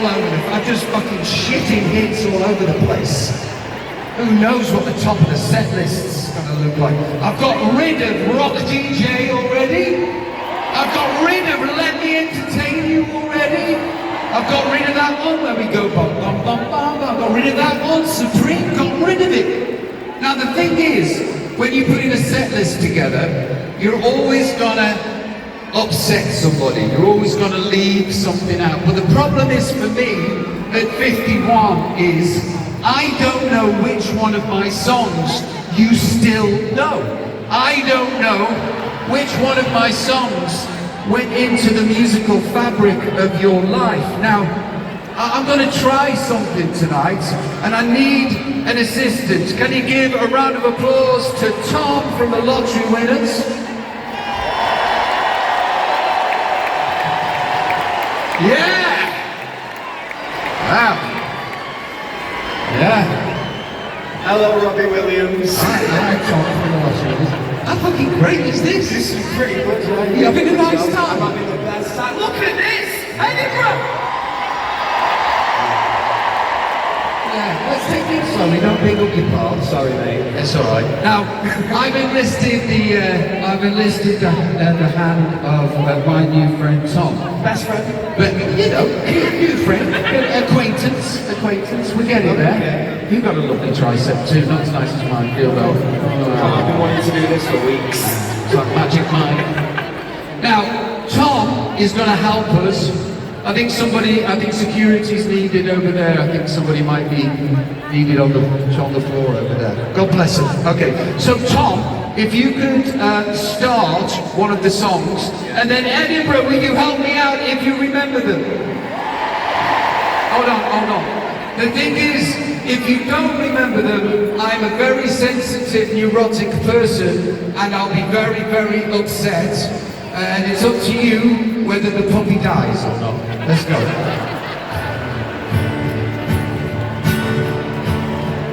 over the... I'm just fucking shitting hits all over the place. Who knows what the top of the set list's gonna look like. I've got rid of Rock DJ already. I've got rid of Let Me Entertain You already. I've got rid of that one where we go bum bum bum bum. I've got rid of that one, Supreme, got rid of it. Now the thing is, when you put in a set list together, you're always gonna upset somebody. You're always gonna leave something out. But the problem is for me, at 51, is I don't know which one of my songs you still know. I don't know which one of my songs went into the musical fabric of your life. Now, I'm going to try something tonight, and I need an assistant. Can you give a round of applause to Tom from the Lottery Winners? Yeah! Wow. Yeah. Hello, Robbie Williams. Hi, Tom from the Lottery Winners. How fucking great is this? This is pretty good, right? You're having a nice time. I'm having the best time. Look at this! Edinburgh! Yeah, let's take it slowly, don't pick up your part. Sorry, mate. It's alright. Now, I've enlisted the hand of my new friend Tom. Best friend? But, you know, new friend, acquaintance, we're getting there. You've got a lovely tricep too, not as nice as mine, feel though. I've been wanting to do this for weeks. It's like magic mind. Now, Tom is going to help us. I think security's needed over there. I think somebody might be needed on the floor over there. God bless him. Okay, so Tom, if you could start one of the songs, and then Edinburgh, will you help me out if you remember them? Hold on. The thing is, if you don't remember them, I'm a very sensitive, neurotic person, and I'll be very, very upset. And it's up to you whether the puppy dies or not. Let's go.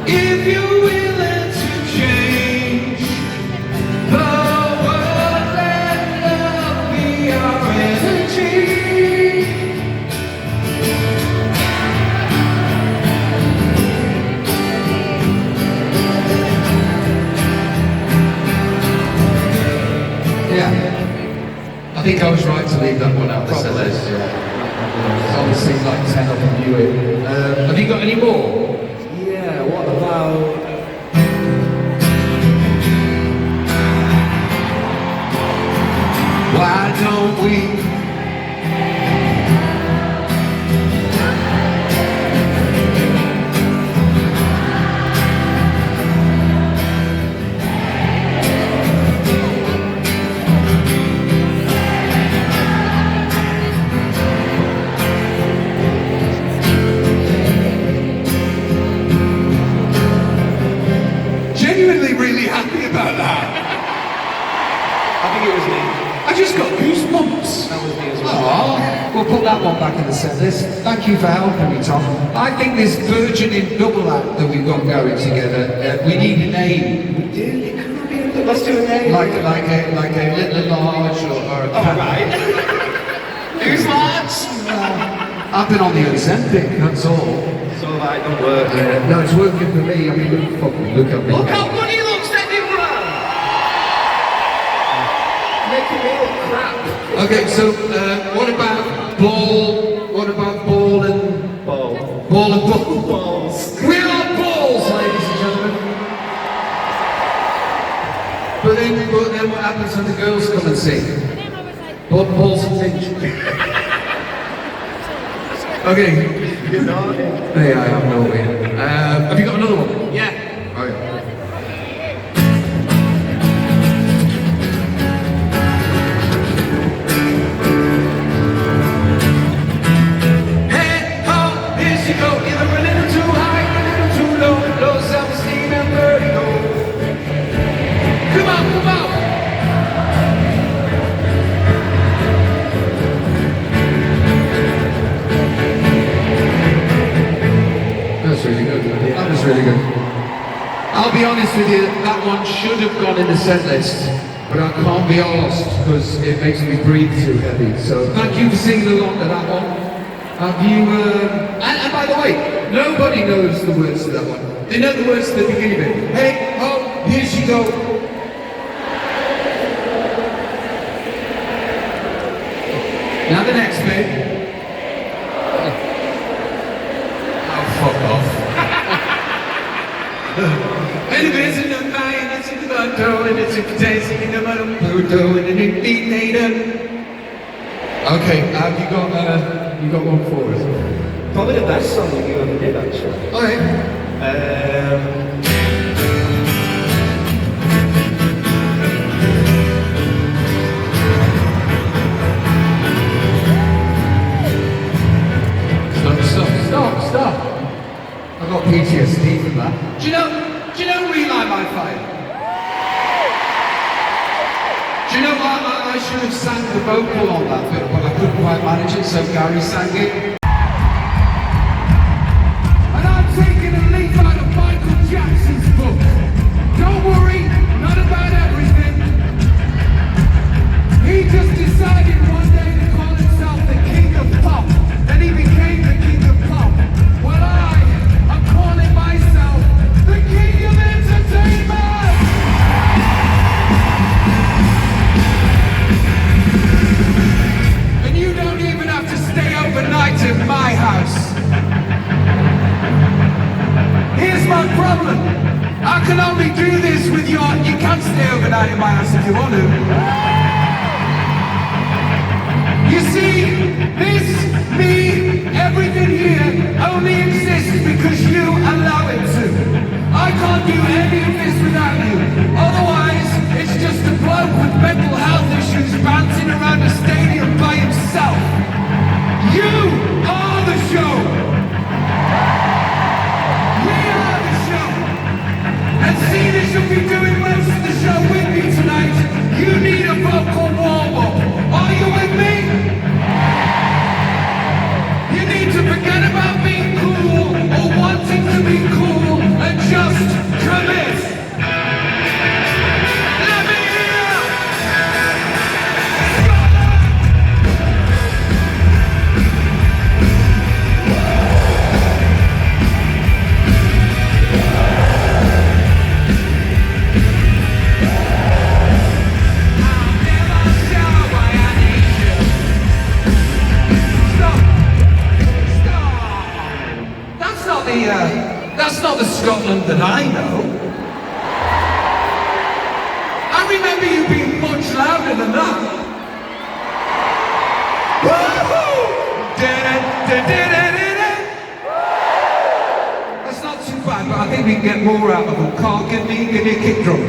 If you're willing to change the world, let love be our energy. Yeah. I think I was right to leave that one out. There's obviously like 10 of them knew it. Have you got any more? Yeah, what about... Why don't we? Really happy about that. I think it was me. I just got goosebumps. That was me as well. Oh, we'll put that one back in the set list. Thank you for helping me, Tom. I think this burgeoning double act that we've got going together, we need a name. We do? It could be. Let's do a name. Like a little large or a right. Who's large? I've been on the Ozempic, that's all. So that don't work. No, it's working for me. I mean, look at me. Look how good he looks, Edinburgh! Making me look crap. Okay, so what about ball? What about ball and ball? Ball and ball. Balls. We are balls, ladies and gentlemen. But then what happens when the girls come and sing? Balls and things. Okay. You're not. Hey, I am no way. Have you got another one? Yeah. Oh, yeah. Hey, ho, here she go. Either a little too high, a little too low. Low self-esteem and vertigo. Come on. That's really good. That was really good. I'll be honest with you, that one should have gone in the set list, but I can't be arsed because it makes me breathe too heavy. So thank you for singing along to that one. Have you, and by the way, nobody knows the words to that one. They know the words to the beginning of it. Hey, ho, here she go. Now the next bit. Oh, fuck off. Anyways, in the mind, it's in the bottle, and it's a potato, in the bottom, Pluto, and an indeed. Okay, have you got one for us? Probably the best song that you ever did, actually. Alright. Stop. I've got PTSD from that. Do you know Relight My Fire? Do you know what? I should have sang the vocal on that bit, but I couldn't quite manage it, so Gary sang it. And I'm taking a leaf out of Michael Jackson's book. Don't worry, not about everything. He just decided one day to call himself the King of Pop, and he became the King of Pop. Well, I'm calling myself the King of Entertainment! And you don't even have to stay overnight at my house. Here's my problem. I can only do this with you can't stay overnight at my house if you want to. You see, this, me, everything here only exists because you allow it to. I can't do any of this without you. Otherwise, it's just a bloke with mental health issues bouncing around a stadium by himself. You are the show. We are the show. And seeing as you'll be doing most of the show with me tonight, you need a vocal warm-up. Are you with me? You need to forget about being cool or wanting to be cool and just commit. Let me hear! That's not the Scotland that I know. I remember you being much louder than that. Woo-hoo! That's not too bad, but I think we can get more out of them. Carl, give me a kick drum.